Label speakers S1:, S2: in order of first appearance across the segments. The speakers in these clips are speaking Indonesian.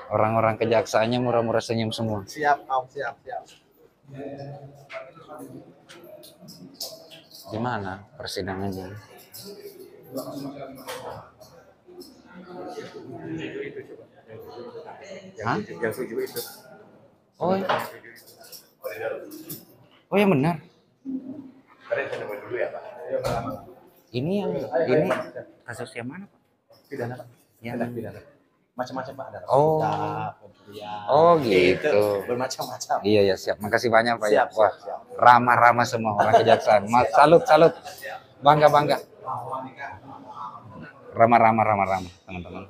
S1: Orang-orang kejaksaannya murah-murah senyum semua.
S2: Siap, Om, siap.
S1: Gimana persidangannya? Hah?
S2: Yang 7 itu.
S1: Oh, oh yang benar.
S2: Dulu ya, Pak.
S1: Ini kasus yang mana, Pak?
S2: Pidana, Pak.
S1: Yang
S2: pidana. Macam-macam, Pak, ada.
S1: Oh. Oh gitu.
S2: Bermacam-macam.
S1: Iya ya, siap. Makasih banyak, Pak.
S2: Siap,
S1: Wah,
S2: siap.
S1: ramah-ramah semua orang kejaksaan. Mas, salut. Bangga. Ramah, teman-teman.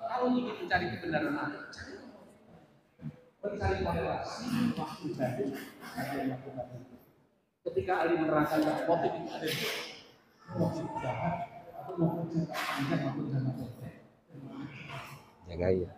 S3: Kalau ingin mencari kebenaran, mencari korelasi waktu tadi ketika Ali menerangkan motif itu ada motif jahat atau motif jangka panjang maupun jangka pendek.
S1: Jaga ya.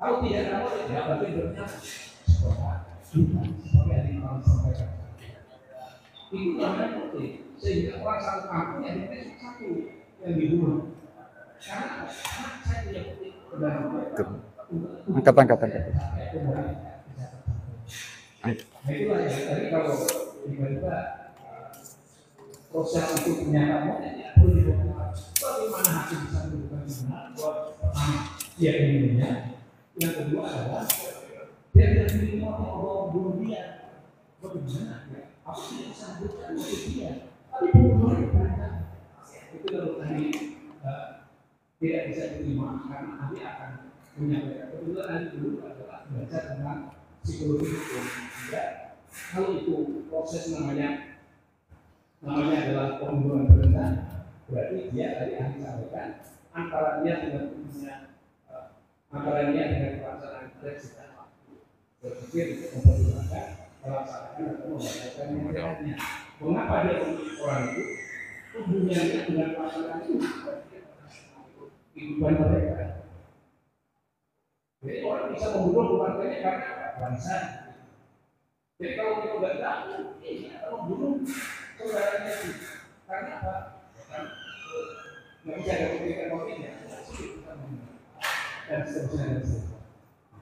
S3: Kalau tidak ada ya berarti berarti sebagai yang sampaikan. Itu yang penting sehingga orang satu kampung yang itu satu yang dibunuh. Karena saya punya
S1: Angkat.
S3: Itulah ya, tadi kalau tiba-tiba proses untuk penyataannya perlu dibuktikan. Bagaimana hakim bisa menentukan benar? Pertama, dia pembunuhnya. Yang kedua adalah dia tidak memiliki motif bunuh dia. Bagaimana? Apa yang disebutkan motif dia? Tapi pembunuhnya bukan. Itu kalau tadi tidak bisa diterima karena ahli akan menyampaikan. Kebetulan ahli dulu adalah belajar tentang psikologi hukum. Ya, kalau itu proses namanya adalah pembunuhan berencana, berarti dia tadi ahli sampaikan antara dia dengan pelaksanaan Brexit dan waktu. Berpikir untuk mempertimbangkan melaksanakan atau membatalkan pemerintahannya. Mengapa dia memilih orang itu? Hubungannya dengan pelaksanaan itu kehidupan mereka. Jadi orang bisa membunuh keluarganya karena bangsa. Jadi kalau kita nggak tahu, kita membunuh saudaranya itu karena apa? Nggak bisa ada pemikiran motifnya. Dan seterusnya.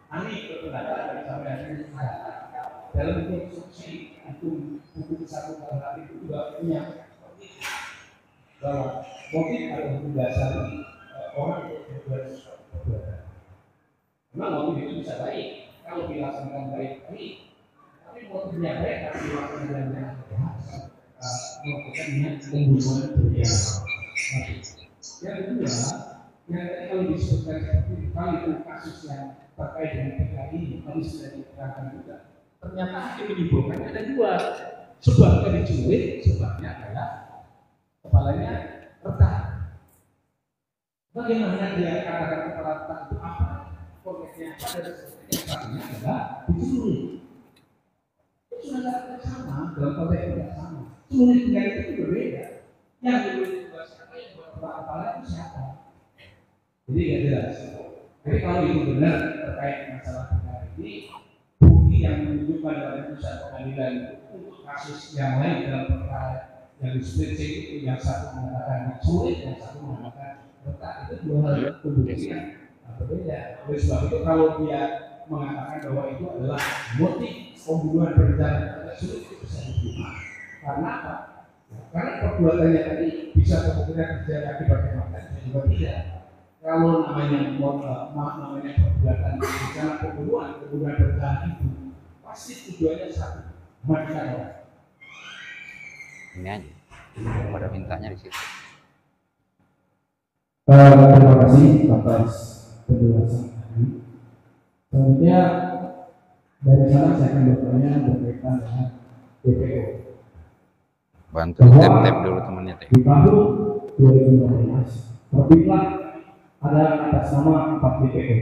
S3: Ani berpendapat dari sampai dalam konstruksi hukum satu hal itu juga punya bahwa motif adalah dasar orang untuk berbuat sesuatu. Memang motif itu bisa baik kalau dilaksanakan baik-baik, tapi motifnya baik tapi dilaksanakan dengan melakukannya pembunuhan berbiasa. Yang kedua, yang kalau disebutkan seperti itu, kalau itu kasus yang terkait dengan PKI ini, tadi sudah diterangkan juga. Ternyata hakim menyimpulkan ada dua, sebabnya diculik, sebabnya adalah kepalanya retak. Bagaimana dia katakan kepala retak itu apa? Konteksnya ada sebabnya adalah diculik. Itu sudah tidak sama dalam konteks tidak sama. Culik dengan itu berbeda. Yang diculik itu siapa, yang buat kepala itu siapa? Jadi tidak jelas. Jadi kalau itu benar terkait masalah perkara ini, bukti yang menunjukkan pada putusan pengadilan untuk kasus yang lain dalam perkara yang disebut itu yang satu mengatakan diculik, yang satu mengatakan retak, itu dua hal pembuktian berbeda. Oleh sebab itu kalau dia mengatakan bahwa itu adalah motif pembunuhan berencana, sulit itu bisa diterima. Karena apa? Karena perbuatannya tadi bisa kemungkinan terjadi akibat kematian, juga tidak. Kalau namanya perbuatan berencana pembunuhan berencana itu pasti tujuannya satu, mematikan orang.
S1: Ini aja. Pada mintanya di situ.
S3: Terima kasih atas penjelasan tadi. Selanjutnya Dari sana saya akan bertanya berkaitan dengan DPO.
S1: Bantu tap-tap dulu temannya teh.
S3: Di tahun 2015 terbitlah ada atas nama 4 DPO.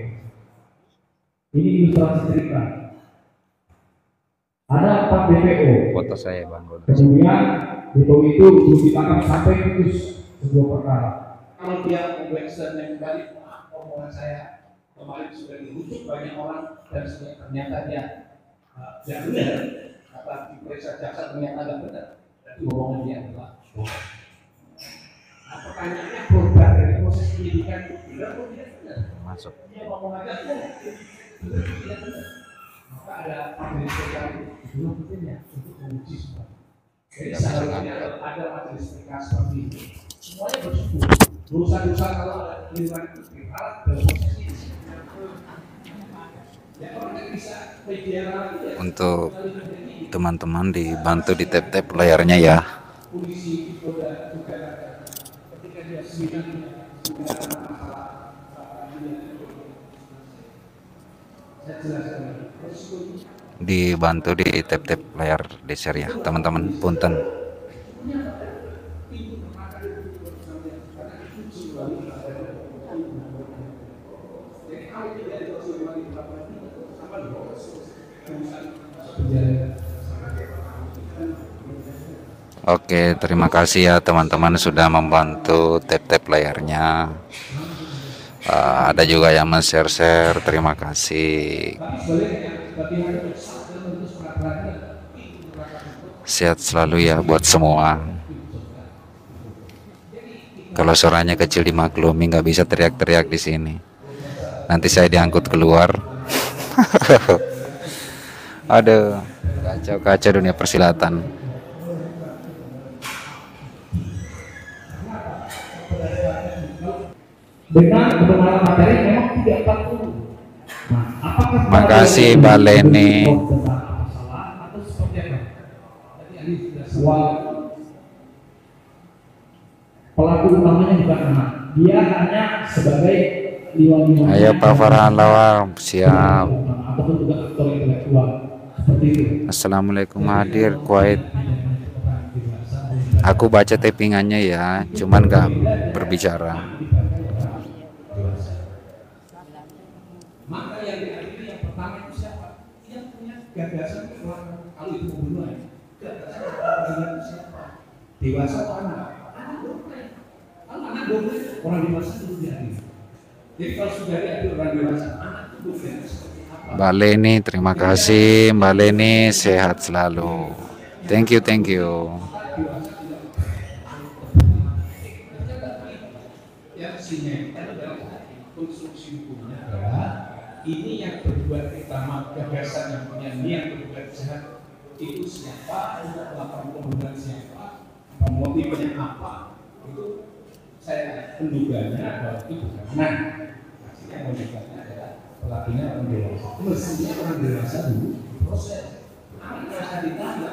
S3: Ini ilustrasi cerita. Ada 4 DPO.
S1: Foto saya Bang.
S3: Kemudian DPO itu ditangkap sampai putus sebuah perkara. Kalau dia kompleksan yang kembali, omongan saya kemarin sudah dirujuk banyak orang dan ternyata dia tidak benar. Kata diperiksa jaksa ternyata tidak benar. Jadi omongan dia adalah bohong. Nah, pertanyaannya produk dari proses penyidikan itu benar atau tidak benar?
S1: Masuk.
S3: Dia ngomong aja benar tidak benar. Maka ada majelis PK itu pentingnya untuk menguji semua. Jadi seharusnya ada majelis PK seperti itu. Semuanya bersyukur. Dosa-dosa kalau ada keliruan itu dirawat dalam proses ini. Ya orang kan bisa media lagi ya.
S1: Untuk teman-teman dibantu di tap-tap layarnya ya.
S3: Polisi juga ketika dia sidang sudah masalah saya jelaskan.
S1: Dibantu di tap-tap layar share ya teman-teman, punten. Oke, terima kasih ya teman-teman sudah membantu tap-tap layarnya. Ada juga yang men-share, terima kasih. Sehat selalu ya buat semua. Kalau suaranya kecil dimaklumi, nggak bisa teriak-teriak di sini. Nanti saya diangkut keluar. Aduh, kacau-kacau dunia persilatan.
S3: Dengan kebenaran materi memang tidak 40. Nah, apakah
S1: Makasih Mbak Leni.
S3: Pelaku utamanya bukan anak, dia hanya sebagai liwan-liwan.
S1: Ayo Pak Farhan Lawar, siap.
S3: Ataupun juga aktor intelektual seperti itu.
S1: Assalamualaikum hadir Kuwait. Aku baca tappingannya ya, cuman nggak berbicara.
S3: Maka yang diadili yang pertama itu siapa? Yang punya gagasan kalau itu pembunuhan. Gagasan siapa? Dewasa atau anak? Anak boleh. Kalau anak boleh, orang dewasa itu diadili. Jadi kalau sudah diadili orang dewasa, anak itu boleh seperti apa?
S1: Mbak Leni, terima kasih. Mbak Leni sehat selalu. Thank you, thank you.
S3: Yang sinyal adalah konstruksi hukumnya adalah ini yang berbuat pertama gagasan yang punya niat berbuat jahat itu siapa, untuk melakukan pembunuhan siapa, motifnya apa, itu saya penduganya bahwa itu bukan anak. Maksudnya penduganya adalah pelakunya orang dewasa. Mestinya orang dewasa dulu proses. Anak dewasa ditanya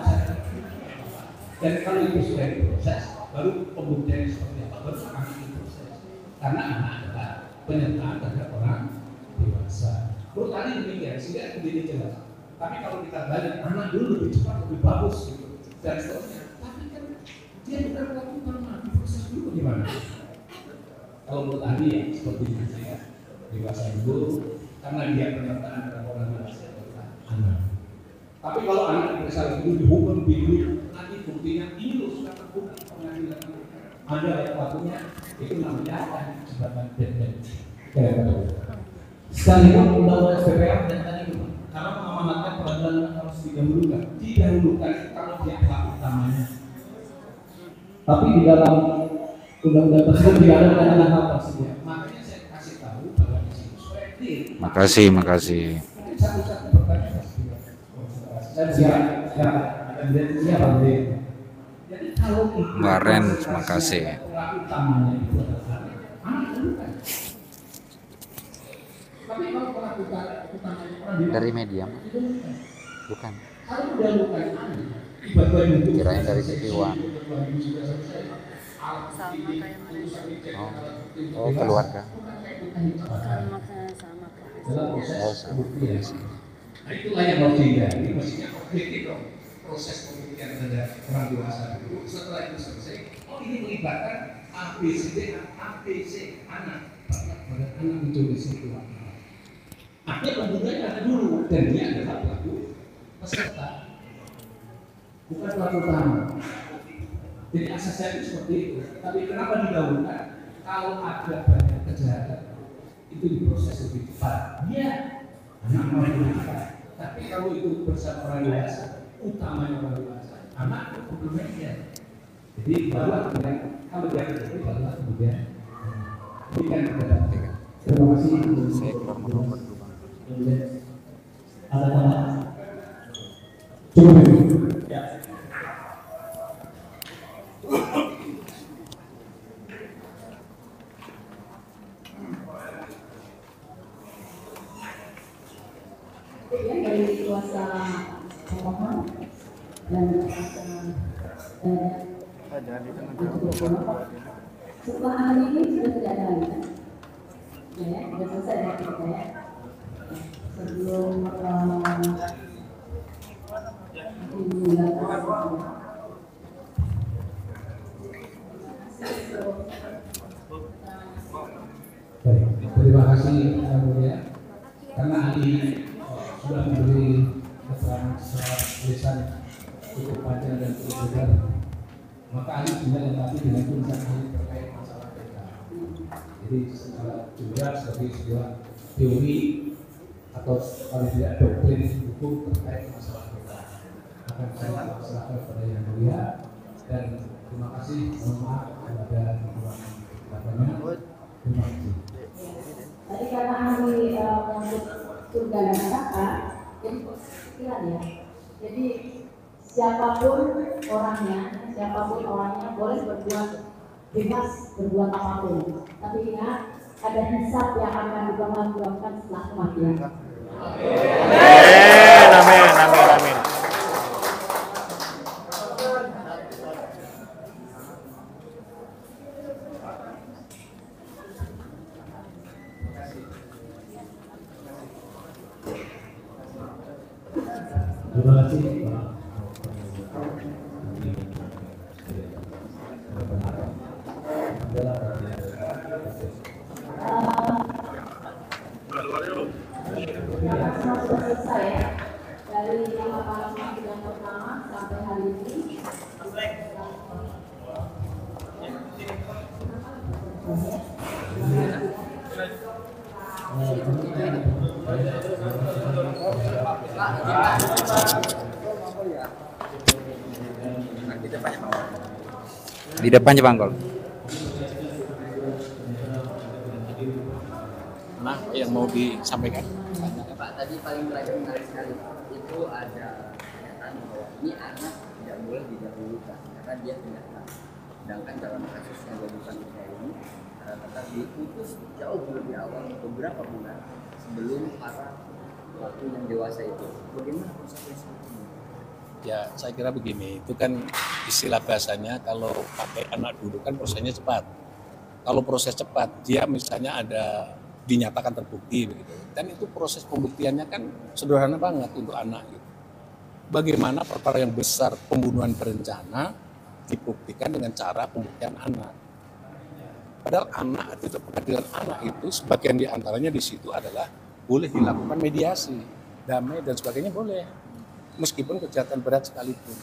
S3: dan kalau itu sudah diproses, baru pembuktian seperti apa baru akan diproses. Karena anak adalah penyertaan terhadap orang dewasa. Menurut tadi demikian, sehingga menjadi jelas. Tapi kalau kita balik, anak dulu lebih cepat, lebih bagus gitu, dan seterusnya. Tapi kan dia bukan pelaku utama, diproses dulu gimana? Kalau menurut tadi ya seperti itu ya, dewasa dulu, karena dia penyertaan terhadap orang dewasa anak. Tapi kalau anak diperiksa dulu dihukum dulu, nanti buktinya ini loh sudah terbukti pengadilan ada pelakunya, itu namanya apa? Sebagai dead. Sekalipun undang-undang SPPA dan tadi karena mengamanatkan peradilan harus didahulukan kalau dia pelaku utamanya. Tapi di dalam undang-undang tersebut tidak ada tanda hal tersebut. Makanya saya kasih tahu bahwa di sini supaya clear.
S1: Makasih.
S3: Satu-satu pertanyaan. Saya siapa? Jadi kalau
S1: Mbak Ren, terima kasih.
S3: pelaku utamanya itu adalah anak bukan. Tapi kalau pelaku utamanya orang
S1: Dari media bukan.
S3: kalau udah bukan anak,
S1: Kirain dari TV One. Oh keluarga.
S4: Sama Kak.
S1: Oh sama.
S3: Nah itulah yang harus dihindari, mestinya objektif dong proses pembuktian terhadap orang dewasa itu. Setelah itu selesai, oh ini melibatkan ABCD, ABC anak, pada anak mencuri seksual. Artinya pembunuhannya ada dulu dan dia adalah pelaku peserta, bukan pelaku utama. Jadi asasnya itu seperti itu. Tapi kenapa didahulukan? Kalau ada banyak kejahatan itu diproses lebih cepat. Dia anak lebih cepat. Tapi kalau itu bersama orang dewasa, utamanya orang dewasa, anak itu komplementnya. Jadi baru kemudian kalau dia terjadi baru kemudian berikan kepada mereka. Terima kasih.
S1: Saya keluar nomor dulu bang.
S3: Ada tanya? Cukup ya.
S4: Ya, dari kuasa pemohon dan kuasa setelah ahli ini sudah tidak ada lagi kan? Ya, sudah selesai dari kita ya. Sebelum
S3: Baik, terima kasih Yang Mulia. Karena ahli sudah memberi keterangan secara tulisan cukup panjang dan cukup lebar, maka ahli sudah lengkapi dengan tulisan ahli terkait masalah PK. Jadi secara jumlah sebagai sebuah teori atau paling tidak doktrin hukum terkait masalah PK. Akan saya serahkan kepada Yang Mulia dan terima kasih. Mohon maaf kepada kekurangan katanya. Terima kasih.
S4: tadi karena ahli untuk surga dan neraka, jadi pikiran ya. Jadi siapapun orangnya boleh berbuat bebas berbuat apapun. Tapi ingat ada hisab yang akan dilakukan setelah kematian.
S2: Amin.
S3: Terima kasih Pak.
S4: Semua sudah selesai ya. Dari 5 paragraf yang pertama sampai hari ini.
S1: Di depannya bang Kol.
S2: Nah, yang mau disampaikan?
S5: Pak, tadi paling terakhir menarik sekali itu ada pernyataan bahwa ini anak tidak boleh didahulukan karena dia tidak tahu. Sedangkan dalam kasus yang diajukan ini tetap diputus jauh lebih awal beberapa bulan sebelum para pelaku yang dewasa itu. Bagaimana konsekuensinya?
S2: Ya, saya kira begini, itu kan istilah bahasanya kalau pakai anak dulu kan prosesnya cepat. Kalau proses cepat, dia misalnya ada dinyatakan terbukti begitu. Dan itu proses pembuktiannya kan sederhana banget untuk anak gitu. Bagaimana perkara yang besar pembunuhan berencana dibuktikan dengan cara pembuktian anak. Padahal anak itu pengadilan anak itu sebagian diantaranya di situ adalah boleh dilakukan mediasi, damai dan sebagainya boleh, meskipun kejahatan berat sekalipun.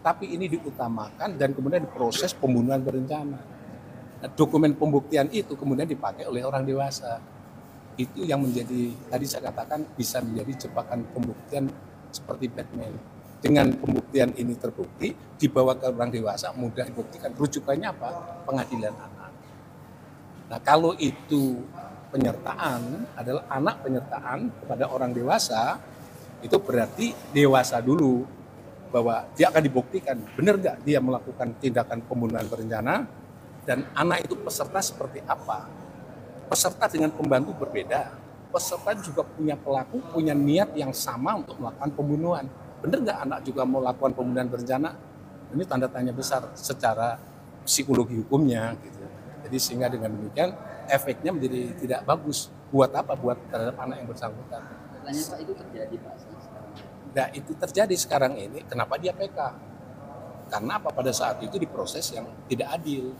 S2: Tapi ini diutamakan dan kemudian diproses pembunuhan berencana. Nah, dokumen pembuktian itu kemudian dipakai oleh orang dewasa. Itu yang menjadi, tadi saya katakan bisa menjadi jebakan pembuktian seperti Batman. Dengan pembuktian ini terbukti, dibawa ke orang dewasa, mudah dibuktikan. Rujukannya apa? Pengadilan anak. Nah, kalau itu penyertaan adalah anak penyertaan kepada orang dewasa, itu berarti dewasa dulu bahwa dia akan dibuktikan benar nggak dia melakukan tindakan pembunuhan berencana, dan anak itu peserta seperti apa. Peserta dengan pembantu berbeda. Peserta juga punya pelaku, punya niat yang sama untuk melakukan pembunuhan. Benar nggak anak juga mau melakukan pembunuhan berencana? Ini tanda tanya besar secara psikologi hukumnya gitu. Jadi sehingga dengan demikian efeknya menjadi tidak bagus. Buat apa? Buat terhadap anak yang bersangkutan.
S5: faktanya Pak itu terjadi Pak sekarang.
S2: Nah itu terjadi sekarang ini, kenapa dia PK? Karena apa? Pada saat itu diproses yang tidak adil.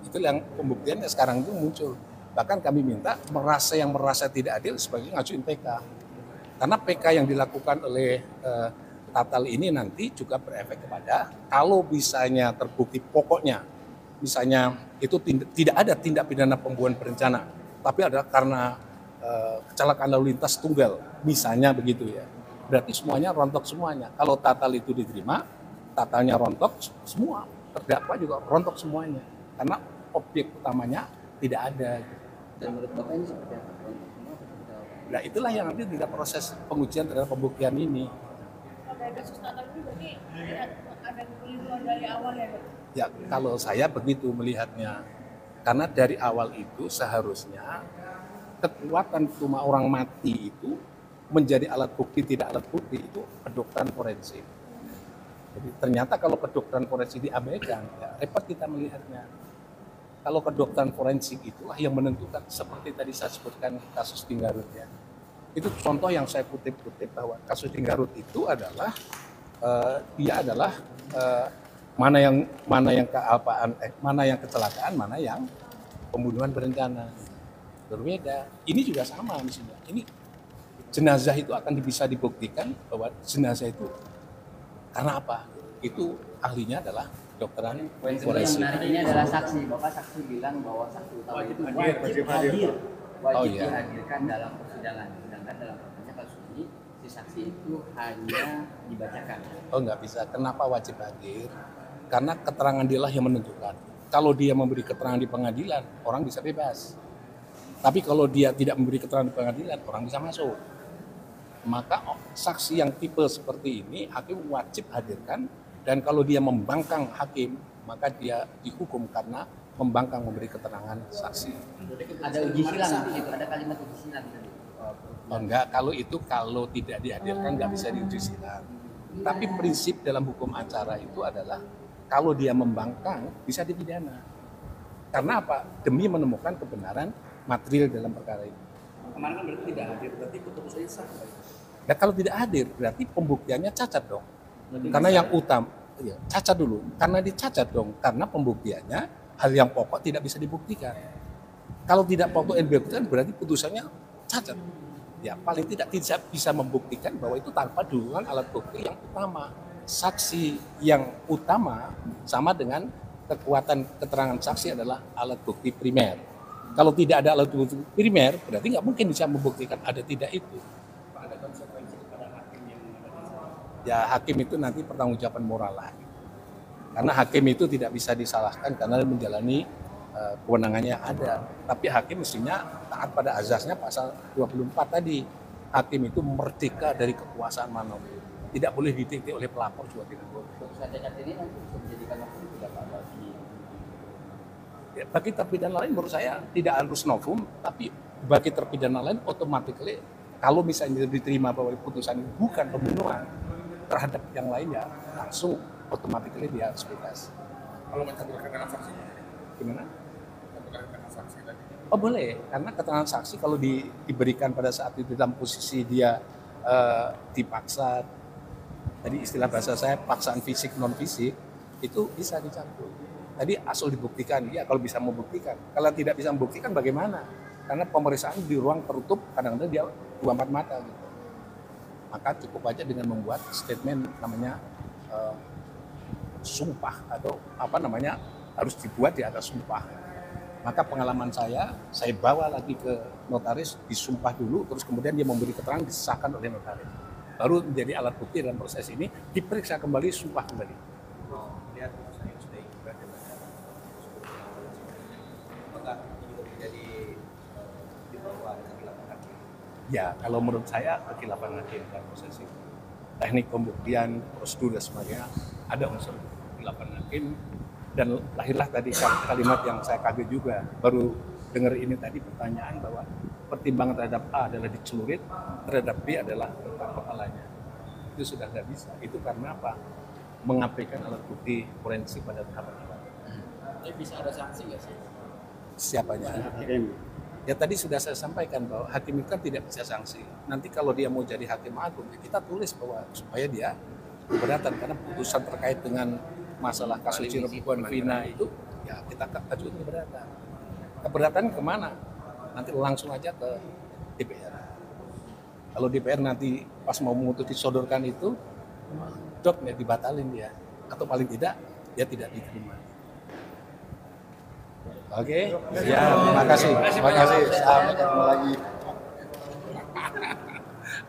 S2: Itu yang pembuktiannya sekarang itu muncul. Bahkan kami minta yang merasa tidak adil sebagai ngajuin PK. Karena PK yang dilakukan oleh Tatal ini nanti juga berefek kepada kalau misalnya terbukti pokoknya, misalnya itu tidak ada tindak pidana pembunuhan berencana, tapi ada karena kecelakaan lalu lintas tunggal, misalnya begitu ya. Berarti semuanya rontok semuanya. Kalau Tatal itu diterima, Tatalnya rontok semua, terdakwa juga rontok semuanya. Karena objek utamanya tidak ada.
S5: Dan menurut Bapak ini seperti apa? Rontok semua atau seperti apa?
S2: Nah itulah yang nanti tidak proses pengujian terhadap pembuktian ini.
S6: Dari kasus Natal ini berarti ada keliruan dari awal ya Pak?
S2: Ya kalau saya begitu melihatnya. Karena dari awal itu seharusnya kekuatan cuma orang mati itu menjadi alat bukti tidak alat bukti itu kedokteran forensik. Jadi ternyata kalau kedokteran forensik diabaikan, ya repot kita melihatnya. Kalau kedokteran forensik itulah yang menentukan seperti tadi saya sebutkan kasus di Garut ya. Itu contoh yang saya kutip-kutip bahwa kasus di Garut itu adalah dia adalah mana yang kecelakaan, mana yang pembunuhan berencana. Berbeda. Ini juga sama misalnya. Ini jenazah itu akan bisa dibuktikan bahwa jenazah itu karena apa? Itu ahlinya adalah kedokteran
S5: Yang
S2: forensik.
S5: menarik ini adalah saksi. Bapak saksi bilang bahwa saksi utama itu wajib hadir. Wajib dihadirkan dalam persidangan. Sedangkan dalam faktanya kasus ini si saksi itu hanya dibacakan.
S2: Oh nggak bisa. Kenapa wajib hadir? Karena keterangan dialah yang menentukan. Kalau dia memberi keterangan di pengadilan, orang bisa bebas. Tapi kalau dia tidak memberi keterangan di pengadilan, orang bisa masuk. Maka saksi yang tipe seperti ini, hakim wajib hadirkan. Dan kalau dia membangkang hakim, maka dia dihukum karena membangkang memberi keterangan saksi.
S5: Ada uji silang di situ, ada kalimat uji silang tadi.
S2: Oh enggak, kalau tidak dihadirkan nggak bisa diuji silang. Tapi prinsip dalam hukum acara itu adalah kalau dia membangkang bisa dipidana. Karena apa? Demi menemukan kebenaran material dalam perkara ini.
S3: Kemarin kan berarti tidak hadir, berarti keputusannya sah.
S2: Nah kalau tidak hadir berarti pembuktiannya cacat dong. Karena yang utama, ya, cacat dulu. Karena dicacat dong. Karena pembuktiannya hal yang pokok tidak bisa dibuktikan. Kalau tidak pokok yang dibuktikan berarti putusannya cacat. Ya paling tidak bisa membuktikan bahwa itu tanpa dukungan alat bukti yang utama. Saksi yang utama sama dengan kekuatan keterangan saksi adalah alat bukti primer. Kalau tidak ada alat bukti primer, berarti nggak mungkin bisa membuktikan ada tidak itu.
S3: Ada konsekuensi kepada hakim yang ada di sana.
S2: Ya hakim itu nanti pertanggungjawaban moral lah. Karena hakim itu tidak bisa disalahkan karena menjalani kewenangannya ada. Tapi hakim mestinya taat pada azasnya pasal 24 tadi. Hakim itu merdeka dari kekuasaan manapun. Tidak boleh didikte oleh pelapor juga tidak boleh.
S5: Putusan cacat ini nanti bisa menjadikan hukum tidak Pak bagi
S2: Ya, bagi terpidana lain menurut saya tidak harus novum, tapi bagi terpidana lain otomatis kalau misalnya diterima bahwa putusan ini bukan pembunuhan terhadap yang lainnya, langsung otomatis dia harus bebas.
S3: Kalau mencatatkan keterangan saksi,
S2: Gimana?
S3: keterangan saksi tadi.
S2: Oh boleh, karena keterangan saksi kalau diberikan pada saat itu dalam posisi dia dipaksa, tadi istilah bahasa saya paksaan fisik non fisik itu bisa dicampur. Tadi asal dibuktikan, ya kalau bisa membuktikan. Kalau tidak bisa membuktikan bagaimana? Karena pemeriksaan di ruang tertutup, kadang-kadang dia 24 mata gitu. Maka cukup aja dengan membuat statement namanya sumpah atau apa namanya harus dibuat di atas sumpah. Maka pengalaman saya bawa lagi ke notaris, disumpah dulu, terus kemudian dia memberi keterangan disahkan oleh notaris. Baru menjadi alat bukti dalam proses ini, diperiksa kembali, sumpah kembali.
S3: Lihat saya sudah berada apakah ini menjadi di bawah kehilapan hakim?
S2: Ya, kalau menurut saya kekhilafan hakim dalam proses itu. Teknik pembuktian, prosedur dan sebagainya ada unsur kekhilafan hakim. Dan lahirlah tadi kalimat yang saya kaget juga, baru dengar ini tadi pertanyaan bahwa pertimbangan terhadap A adalah dicelurit, terhadap B adalah tentang kepalanya. Itu sudah nggak bisa. Itu karena apa? Mengabaikan alat bukti forensik pada tahapan awal.
S5: bisa ada sanksi nggak sih?
S2: Siapanya? Ya tadi sudah saya sampaikan bahwa hakim itu kan tidak bisa sanksi. Nanti kalau dia mau jadi hakim agung, ya kita tulis bahwa supaya dia keberatan karena putusan terkait dengan masalah kasus Cirebon Vina itu ya kita ajukan keberatan. Keberatan kemana? Nanti langsung aja ke DPR. Kalau DPR nanti pas mau memutus disodorkan itu, dok ya dibatalin dia, atau paling tidak dia tidak diterima. Oke, ya, terima kasih. Terima kasih. Sampai ketemu lagi.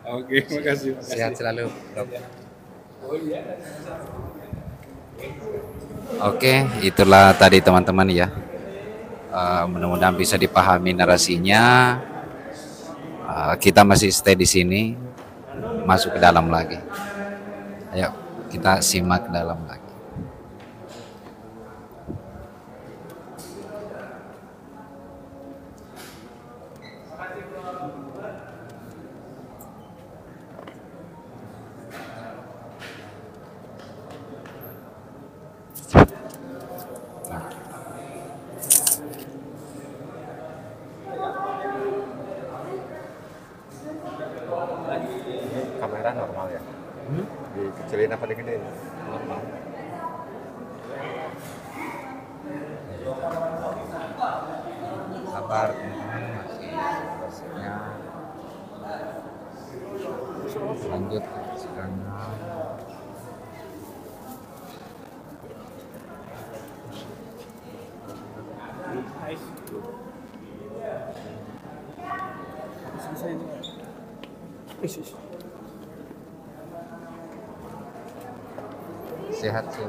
S2: Oke, terima kasih.
S1: Sehat selalu, Dok.
S2: Oh iya.
S1: Oke, itulah tadi teman-teman ya. Mudah-mudahan bisa dipahami narasinya. Kita masih stay di sini, masuk ke dalam lagi. Ayo kita simak ke dalam lagi.
S7: Kamera normal ya? Dikecilin apa digedein? Normal.
S1: Kabar teman-teman, masih lanjut sidangnya. Sehat sih.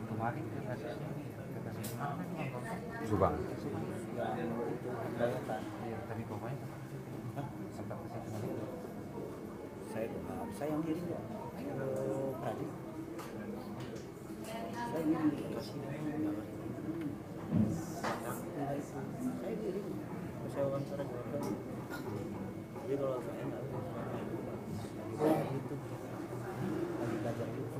S1: Kemarin ke kasusnya ke kasus mana kan
S7: Subang.
S1: tapi pokoknya sempat ke situ nanti.
S8: Saya yang diri tadi saya ini dikasih saya diri saya wawancara jadi kalau saya nggak itu lagi belajar itu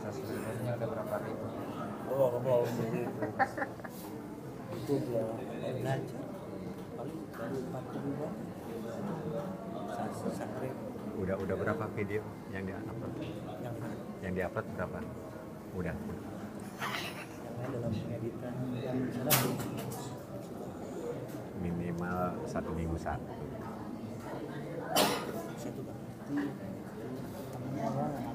S1: Subscribernya ada berapa ribu?
S8: oh kalau itu dia belajar paling baru 40 ribuan santri
S7: Udah berapa video yang di-upload? Yang di-upload berapa? Udah.
S8: yang dalam pengeditan dan salah
S7: Minimal 1 minggu satu.
S8: satu temennya tahun lalu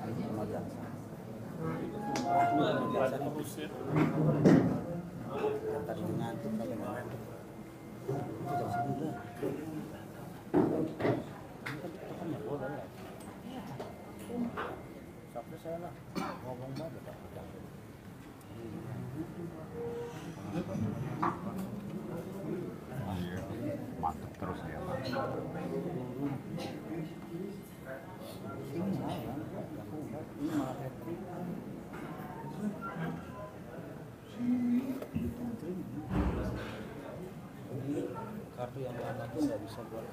S8: ini 15 Yang tadi ngantuk sampai ngantuk. Itu jam 9. Ini kan kita kan nggak boleh ya. Sabtu saya lah ngomong banget Pak.
S7: Mantap terus ya Pak.
S8: Ini malah happy. Kartu yang lama tuh nggak bisa buat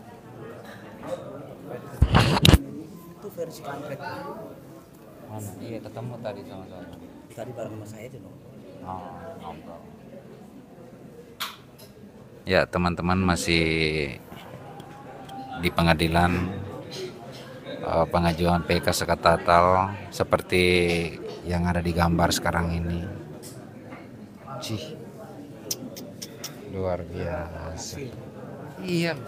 S8: itu versi kampret.
S1: Mana? Iya, ketemu tadi sama saya.
S8: Tadi bareng sama saya aja dong.
S1: Oh, ngobrol. Ya, teman-teman masih di pengadilan pengajuan PK sekat tatal seperti yang ada di gambar sekarang ini. Cih, luar biasa. Iya.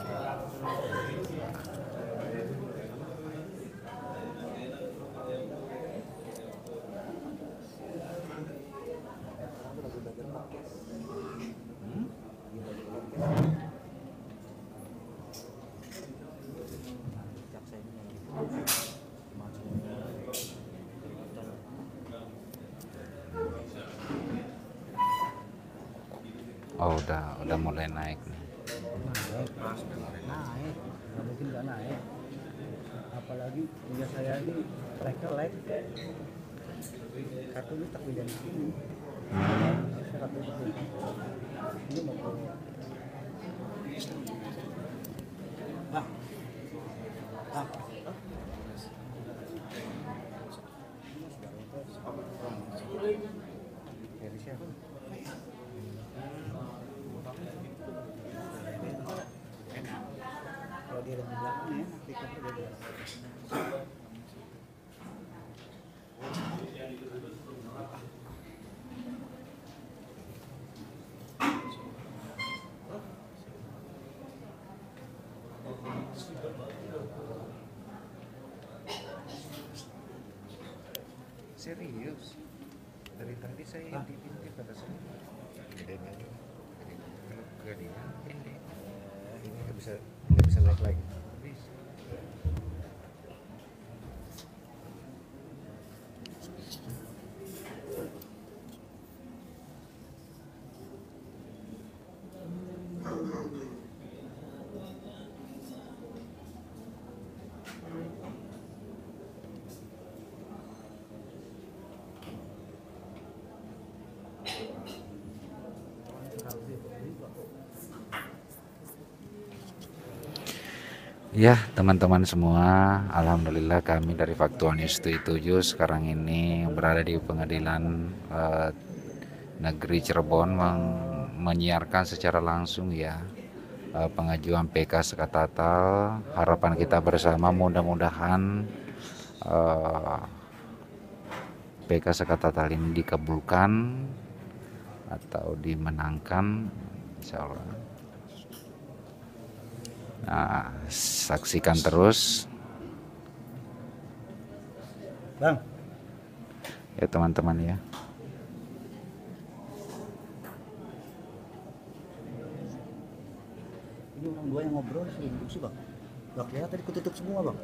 S1: Oh, udah mulai naik nih.
S8: Naik, nggak mungkin nggak naik. Apalagi punya saya ini mereka like kartunya tak pindah di sini. Saya kartu itu. Ini mau ke Bang. Bang. Dari siapa? Kalau dia ada di belakang ya, tiketnya dia.
S1: Serius? Dari tadi saya intip-intip pada saya. Gedein aja. Kalau gedein, ini nggak bisa naik lagi. Bisa. Ya, teman-teman semua, alhamdulillah kami dari Faktual News 77 sekarang ini berada di pengadilan negeri Cirebon menyiarkan secara langsung ya pengajuan PK sekat tatal. Harapan kita bersama mudah-mudahan PK sekat tatal ini dikabulkan atau dimenangkan, insya Allah. Nah, saksikan terus
S8: Bang,
S1: ya teman-teman ya.
S8: ini orang dua yang ngobrol sih duduk sih Bang. Gak kelihatan tadi ketutup semua Bang.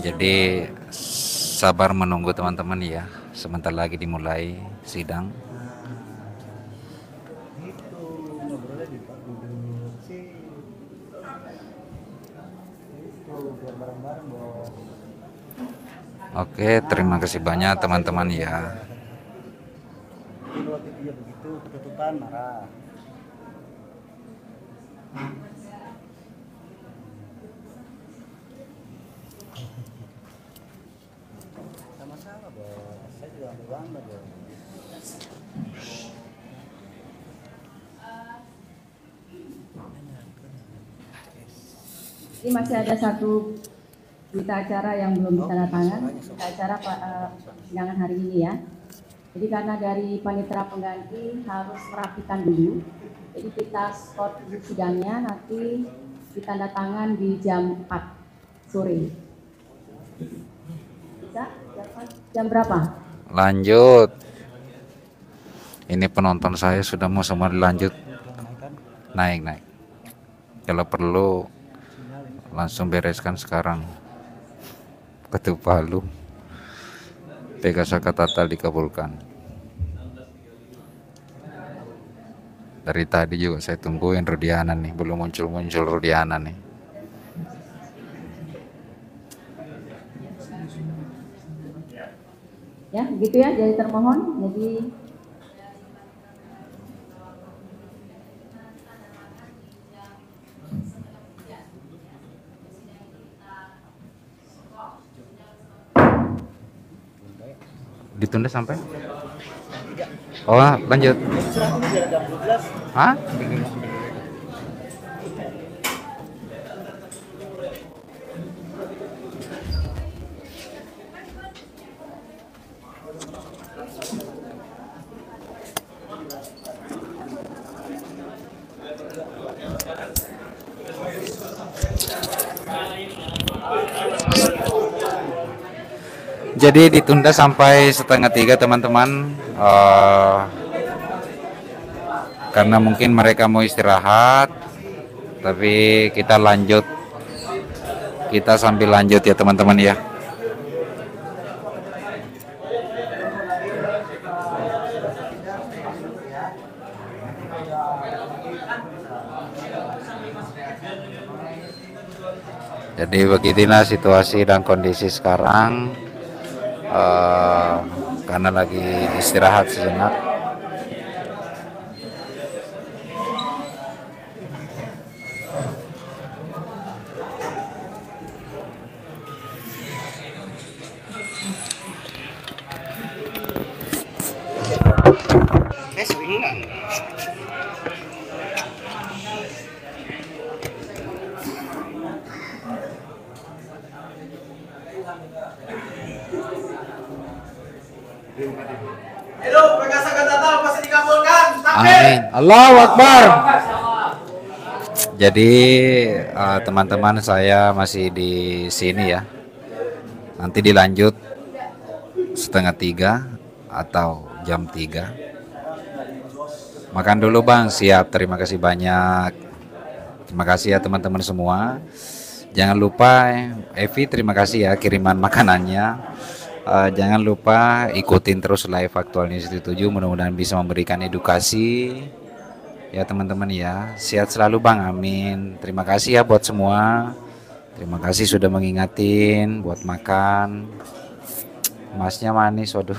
S1: Jadi sabar menunggu teman-teman ya. Sebentar lagi dimulai sidang.
S8: Itu ngobrolnya di Pak duduk sih. Itu biar bareng-bareng Bang.
S1: Oke, terima kasih banyak teman-teman ya.
S8: Ini waktu dia begitu ketutupan marah. Sama-sama Bang, saya juga ambil gambar Bang.
S4: Ini masih ada satu berita acara yang belum ditandatangan. Berita acara persidangan hari ini ya. Jadi karena dari panitera pengganti harus merapikan dulu. Jadi kita skor sidangnya nanti ditanda tangan di jam 4 sore. Bisa? Jam berapa?
S1: Lanjut. Ini penonton saya sudah mau semua dilanjut. Naik. Kalau perlu langsung bereskan sekarang. Ketuk Palu. Pegasa Katata dikabulkan. Dari tadi juga saya tungguin Rudiana nih, belum muncul Rudiana nih.
S4: Ya, begitu ya, jadi termohon. Jadi
S1: Ditunda sampai? Oh, lanjut. Hah? Jadi ditunda sampai 2:30 teman-teman, karena mungkin mereka mau istirahat, tapi kita sambil lanjut ya teman-teman ya. Jadi beginilah situasi dan kondisi sekarang. Karena lagi istirahat sejenak. Amin. Allahu Akbar. Jadi teman-teman saya masih di sini ya. Nanti dilanjut 2:30 atau jam 3. Makan dulu Bang, siap. Terima kasih banyak. Terima kasih ya teman-teman semua. Jangan lupa Evi, terima kasih ya kiriman makanannya. Jangan lupa ikutin terus live Aktual News 7, mudah-mudahan bisa memberikan edukasi ya teman-teman ya. Sehat selalu Bang, amin. Terima kasih ya buat semua. Terima kasih sudah mengingatin buat makan. Masnya manis, waduh.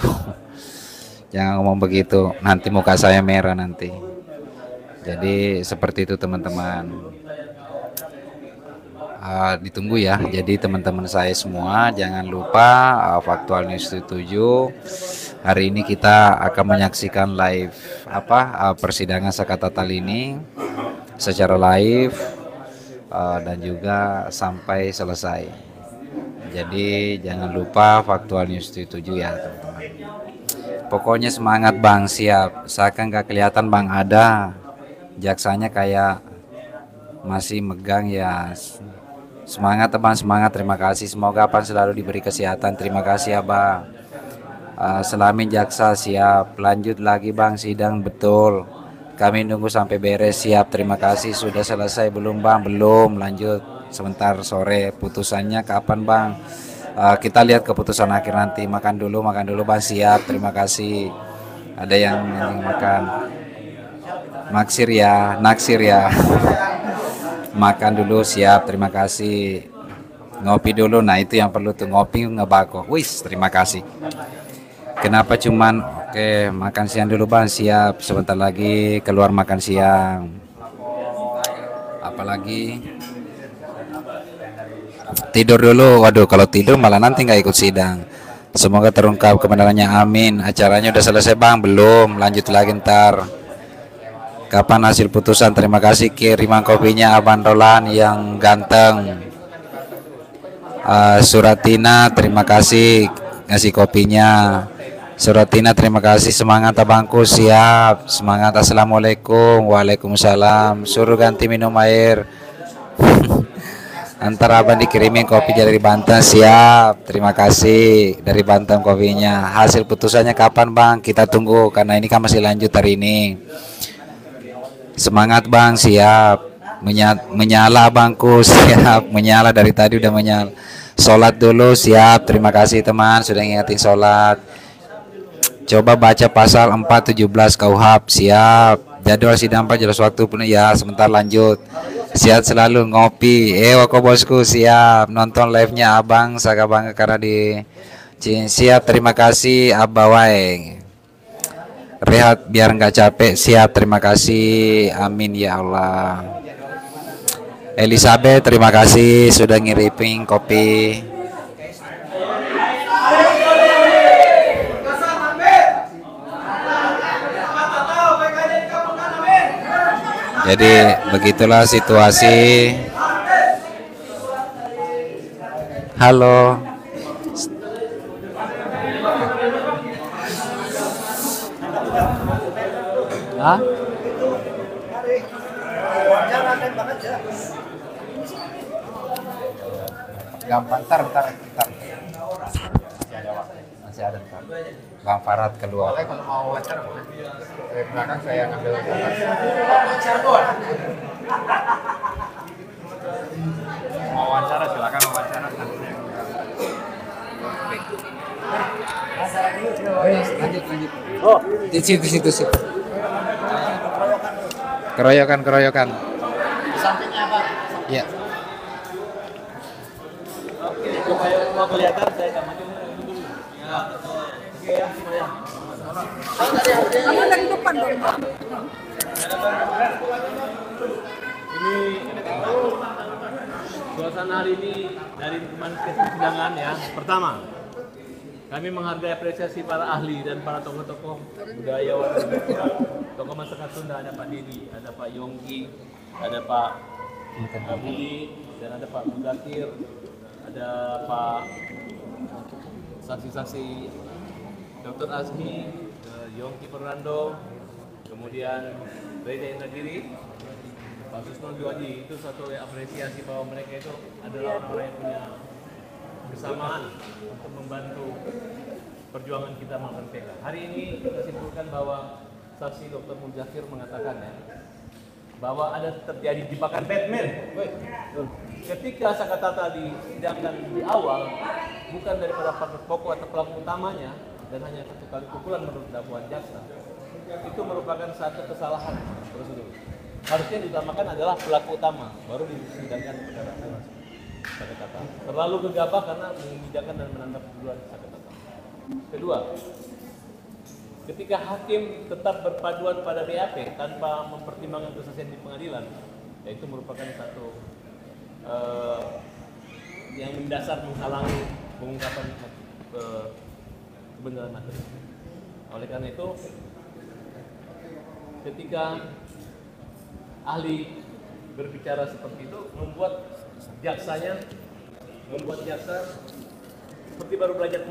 S1: Jangan ngomong begitu, nanti muka saya merah nanti. Jadi seperti itu teman-teman. Ditunggu ya. Jadi teman-teman saya semua jangan lupa Faktual News 7 hari ini kita akan menyaksikan live persidangan Sakatatal ini secara live dan juga sampai selesai. Jadi jangan lupa Faktual News 7 ya teman-teman. Pokoknya semangat Bang, siap. Seakan gak kelihatan Bang ada. Jaksanya kayak masih megang ya. Semangat teman, semangat. Terima kasih. Semoga Abang selalu diberi kesehatan. Terima kasih Abang. Selamin jaksa, siap. Lanjut lagi Bang, sidang betul. Kami nunggu sampai beres, siap. Terima kasih. Sudah selesai belum Bang? Belum. Lanjut sebentar sore. Putusannya kapan Bang? Kita lihat keputusan akhir nanti. Makan dulu Bang, siap. Terima kasih. Ada yang makan. Naksir ya. Makan dulu, siap. Terima kasih. Ngopi dulu, nah itu yang perlu tuh, ngopi ngebako. Wis, terima kasih. Kenapa cuman oke, makan siang dulu Bang, siap. Sebentar lagi keluar makan siang. Apalagi tidur dulu. Waduh, kalau tidur malah nanti nggak ikut sidang. Semoga terungkap kebenarannya, amin. Acaranya udah selesai Bang? Belum, lanjut lagi ntar. Kapan hasil putusan? Terima kasih kiriman kopinya Abang Roland yang ganteng. Suratina, terima kasih ngasih kopinya. Suratina, terima kasih. Semangat abangku, siap. Semangat. Assalamualaikum. Waalaikumsalam. Suruh ganti minum air. Antar abang dikirimin kopi dari Banten, siap. Terima kasih dari Banten kopinya. Hasil putusannya kapan bang? Kita tunggu karena ini kan masih lanjut hari ini. Semangat bang, siap. Menyala bangku, siap. Menyala dari tadi udah menyala. Sholat dulu, siap. Terima kasih teman sudah ngingetin sholat. Coba baca pasal 417 KUHP, siap. Jadwal sidang 4 jelas waktu pun ya, sebentar lanjut. Sehat selalu, ngopi. Wako bosku, siap. Nonton live-nya abang, Saka bangga karena di siap. Terima kasih Abawai. Rehat biar nggak capek, siap. Terima kasih, amin ya Allah. Elizabeth, terima kasih sudah ngirimin kopi. Jadi begitulah situasi. Halo. Hah? Gampang, ntar. Masih ada ntar. Bang Farad keluar.
S7: Kalau mau wawancara, dari belakang saya ngambil mau wawancara silakan wawancara.
S1: Lanjut. Oh, di situ. Keroyokan.
S8: Sampingnya apa?
S1: Ya.
S8: Supaya mau kelihatan saya nggak maju dulu. Ya. Oke ya, semuanya.
S6: Kamu dari depan dong.
S9: Ini suasana hari ini dari kemarin persidangan ya. Pertama, kami menghargai apresiasi para ahli dan para tokoh-tokoh budayawan, tokoh masyarakat Sunda. Ada Pak Didi, ada Pak Yongki, ada Pak Budi, dan ada Pak Muzakir, ada Pak saksi-saksi Dr. Azmi, Yongki Fernando, kemudian Reza Indragiri, Pak Susno Juwaji. Itu satu apresiasi bahwa mereka itu adalah orang-orang yang punya kesamaan untuk membantu perjuangan kita melawan PK. Hari ini kita simpulkan bahwa saksi Dr. Muzakir mengatakan ya, bahwa ada terjadi jebakan Batman. Ketika Sakatata disidangkan di awal, bukan daripada pokok atau pelaku utamanya, dan hanya satu kali pukulan menurut dakwaan jaksa, itu merupakan satu kesalahan prosedur. Harusnya diutamakan adalah pelaku utama, baru disidangkan perkara Sakatata. Terlalu gegabah karena membijakkan dan menangkap tuduhan Sakatata. Kedua, ketika hakim tetap berpaduan pada BAP tanpa mempertimbangkan kesaksian di pengadilan, yaitu merupakan satu yang mendasar menghalangi pengungkapan kebenaran materi. Oleh karena itu, ketika ahli berbicara seperti itu membuat jaksa seperti baru belajar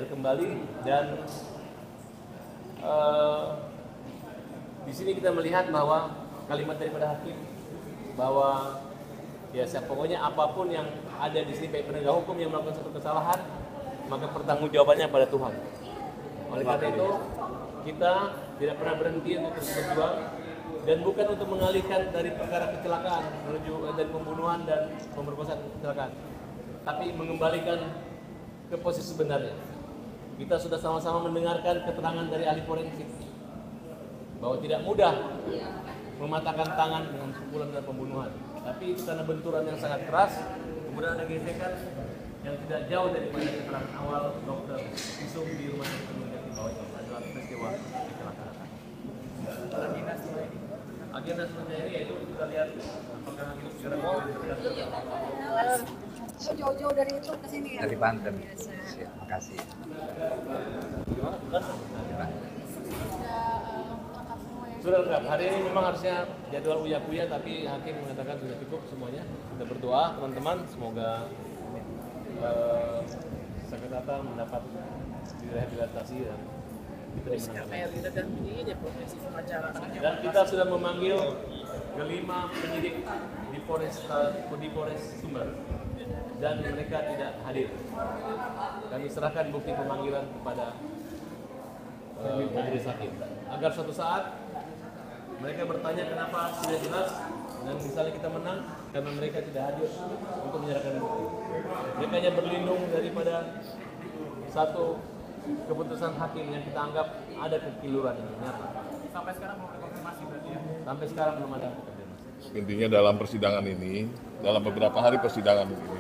S9: kembali dan di sini kita melihat bahwa kalimat daripada hakim bahwa ya pokoknya apapun yang ada di sini baik penegak hukum yang melakukan satu kesalahan, maka pertanggungjawabannya pada Tuhan. Oleh karena itu kita tidak pernah berhenti untuk terus berjuang, dan bukan untuk mengalihkan dari perkara kecelakaan menuju dari pembunuhan dan pemerkosaan kecelakaan, tapi mengembalikan ke posisi sebenarnya. Kita sudah sama-sama mendengarkan keterangan dari ahli forensik bahwa tidak mudah mematahkan tangan dengan pukulan dan pembunuhan, tapi itu karena benturan yang sangat keras, kemudian ada gesekan yang tidak jauh daripada keterangan awal dokter visum di rumah sakit Unjati bahwa itu adalah peristiwa kecelakaan. Agenda selanjutnya ini yaitu kita lihat apakah itu secara
S6: Jauh-jauh dari itu ke sini ya.
S1: Dari Banten. Terima kasih.
S9: Sudah lengkap. Hari ini memang harusnya jadwal uya-kuya, tapi hakim mengatakan sudah cukup semuanya. Kita berdoa teman-teman, semoga Sakatata mendapat direhabilitasi dan kita dan kita sudah memanggil kelima penyidik di Polres Sumber dan mereka tidak hadir. Kami serahkan bukti pemanggilan kepada majelis hakim agar suatu saat mereka bertanya kenapa tidak jelas dan misalnya kita menang karena mereka tidak hadir untuk menyerahkan bukti. Mereka hanya berlindung daripada satu keputusan hakim yang kita anggap ada kekeliruan yang nyata.
S10: Sampai sekarang belum ada konfirmasi berarti ya?
S9: Sampai sekarang belum ada konfirmasi.
S11: Intinya dalam persidangan ini, dalam beberapa hari persidangan ini,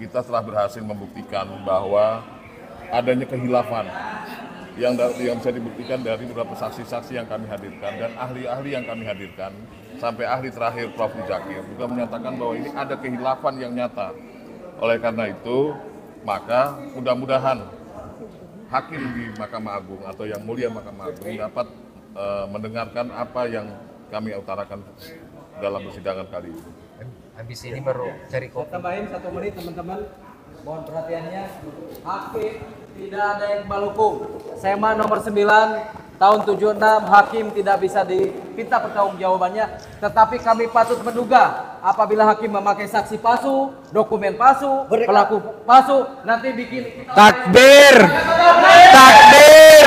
S11: kita telah berhasil membuktikan bahwa adanya kehilafan yang bisa dibuktikan dari beberapa saksi-saksi yang kami hadirkan dan ahli-ahli yang kami hadirkan, sampai ahli terakhir Prof. Zakir juga menyatakan bahwa ini ada kehilafan yang nyata. Oleh karena itu, maka mudah-mudahan hakim di Mahkamah Agung atau yang mulia Mahkamah Agung dapat mendengarkan apa yang kami utarakan dalam persidangan kali ini.
S12: Habis ini baru cari kopi.
S8: Tambahin 1 menit teman-teman. Mohon perhatiannya. Hakim tidak ada yang Maluku. SEMA nomor 9 tahun 76 hakim tidak bisa diminta pertanggungjawabannya, tetapi kami patut menduga apabila hakim memakai saksi palsu, dokumen palsu, pelaku palsu, nanti bikin
S1: Takbir! Takbir!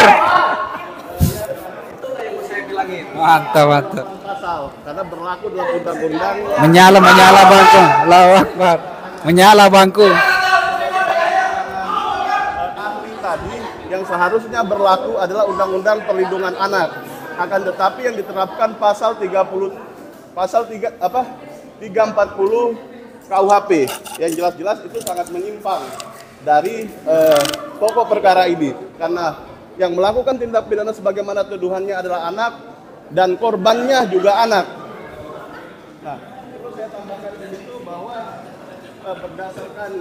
S8: Itu yang saya bilangin.
S1: Mantap, mantap.
S13: Pasal karena berlaku dalam undang-undang.
S1: Menyala bangku. Allahu Akbar. Menyala bangku.
S13: Ahli tadi yang seharusnya berlaku adalah Undang-Undang Perlindungan Anak. Akan tetapi yang diterapkan pasal 340 KUHP yang jelas-jelas itu sangat menyimpang dari pokok perkara ini, karena yang melakukan tindak pidana sebagaimana tuduhannya adalah anak dan korbannya juga anak. Nah, perlu saya tambahkan di situ bahwa berdasarkan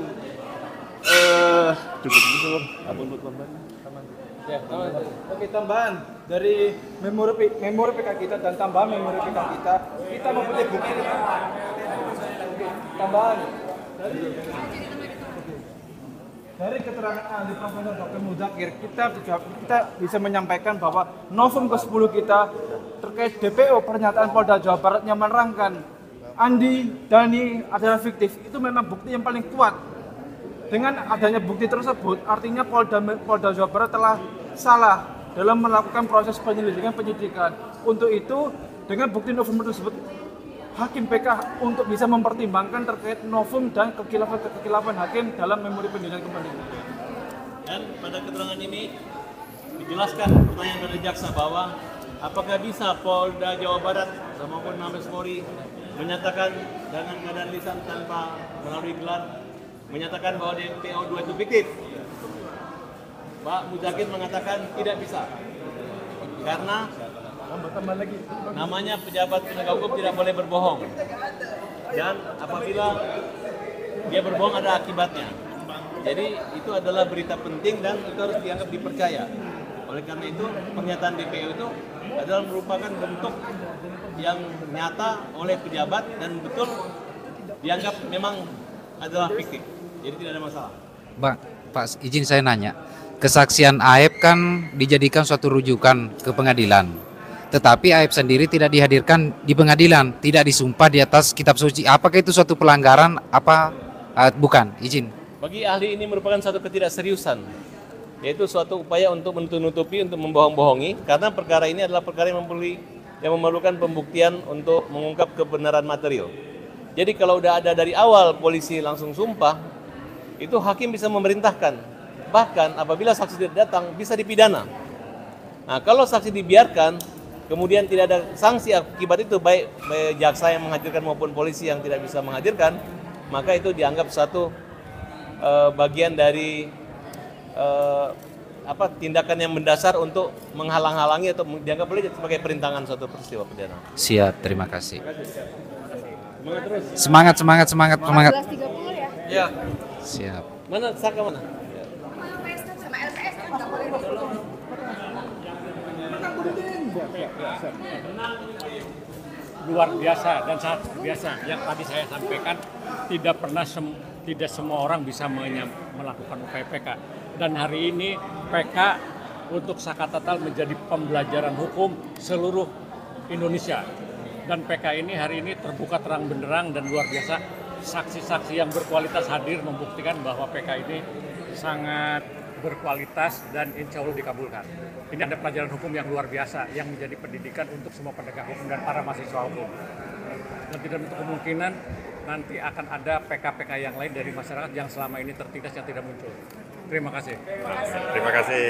S13: cukup itu abang buat korban.
S8: Ya, oke, tambahan dari memori PK kita dan tambahan memori PK kita mempunyai bukti tambahan dari keterangan ahli Profesor Dr. Muzakir, kita bisa menyampaikan bahwa novum ke-10 kita terkait DPO pernyataan Polda Jawa Barat yang menerangkan Andi Dhani adalah fiktif, itu memang bukti yang paling kuat. Dengan adanya bukti tersebut, artinya Polda Jawa Barat telah salah dalam melakukan proses penyidikan. Untuk itu, dengan bukti novum tersebut, Hakim PK untuk bisa mempertimbangkan terkait novum dan kekilafan hakim dalam memori penyidikan kembali.
S9: Dan pada keterangan ini dijelaskan pertanyaan dari jaksa bahwa apakah bisa Polda Jawa Barat maupun Mabes Polri menyatakan dengan keadaan lisan tanpa melalui gelar menyatakan bahwa DPO 2 itu fiktif. Pak Muzakir mengatakan tidak bisa karena namanya pejabat penegak hukum tidak boleh berbohong, dan apabila dia berbohong ada akibatnya. Jadi itu adalah berita penting dan itu harus dianggap dipercaya. Oleh karena itu pernyataan DPO itu adalah merupakan bentuk yang nyata oleh pejabat dan betul dianggap memang adalah fiktif. Jadi tidak ada masalah.
S1: Bang, Pak, izin saya nanya. Kesaksian Aep kan dijadikan suatu rujukan ke pengadilan. Tetapi Aep sendiri tidak dihadirkan di pengadilan, tidak disumpah di atas kitab suci. Apakah itu suatu pelanggaran? Apa bukan? Izin.
S9: Bagi ahli ini merupakan suatu ketidakseriusan, yaitu suatu upaya untuk menutupi, untuk membohong-bohongi, karena perkara ini adalah perkara yang memerlukan pembuktian untuk mengungkap kebenaran material. Jadi kalau udah ada dari awal polisi langsung sumpah, itu hakim bisa memerintahkan. Bahkan apabila saksi tidak datang bisa dipidana. Nah, kalau saksi dibiarkan, kemudian tidak ada sanksi akibat itu, baik jaksa yang menghadirkan maupun polisi yang tidak bisa menghadirkan, maka itu dianggap satu bagian dari tindakan yang mendasar untuk menghalang-halangi atau dianggap boleh sebagai perintangan suatu peristiwa pidana.
S1: Siap, terima kasih. Semangat.
S6: 12.30 ya?
S9: Ya.
S1: Siap.
S9: Mana Saka mana?
S6: Sama LPS kan nggak boleh dulu.
S10: Luar biasa dan sangat biasa. Yang tadi saya sampaikan tidak semua orang bisa melakukan upaya PK. Dan hari ini PK untuk Sakatatal menjadi pembelajaran hukum seluruh Indonesia. Dan PK ini hari ini terbuka terang benderang dan luar biasa. Saksi-saksi yang berkualitas hadir membuktikan bahwa PK ini sangat berkualitas dan insya Allah dikabulkan. Ini ada pelajaran hukum yang luar biasa yang menjadi pendidikan untuk semua penegak hukum dan para mahasiswa hukum. Dan tidak untuk kemungkinan nanti akan ada PK-PK yang lain dari masyarakat yang selama ini tertindas yang tidak muncul. Terima kasih.
S7: Terima kasih.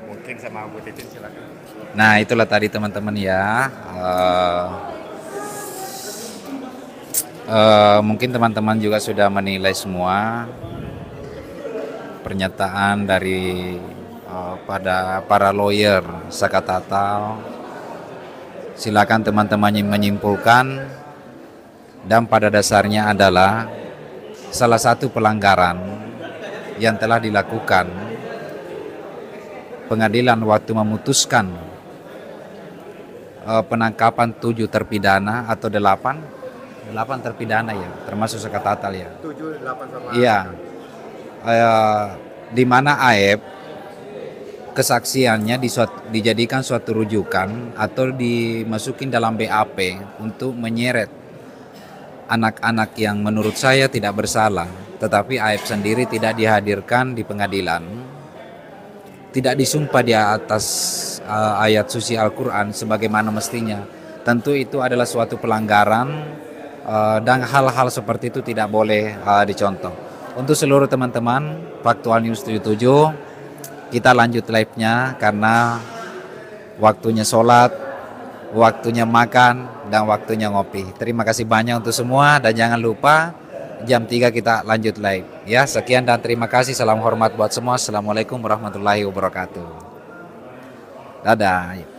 S7: Mungkin sama Bu Titin silakan.
S1: Nah, itulah tadi teman-teman ya. Mungkin teman-teman juga sudah menilai semua pernyataan dari pada para lawyer Sakatatal. Silakan teman-teman menyimpulkan, dan pada dasarnya adalah salah satu pelanggaran yang telah dilakukan pengadilan waktu memutuskan penangkapan 7 terpidana atau 8 terpidana ya, termasuk Sakatatal ya.
S7: 7, 8 sama.
S1: Iya. Di mana AEP kesaksiannya dijadikan suatu rujukan atau dimasukin dalam BAP untuk menyeret anak-anak yang menurut saya tidak bersalah, tetapi AEP sendiri tidak dihadirkan di pengadilan, tidak disumpah di atas ayat suci Al-Quran sebagaimana mestinya. Tentu itu adalah suatu pelanggaran dan hal-hal seperti itu tidak boleh dicontoh. Untuk seluruh teman-teman Faktual News 77, kita lanjut live-nya karena waktunya sholat, waktunya makan, dan waktunya ngopi. Terima kasih banyak untuk semua, dan jangan lupa jam 3 kita lanjut live. Ya, sekian dan terima kasih. Salam hormat buat semua. Assalamualaikum warahmatullahi wabarakatuh. Dadah.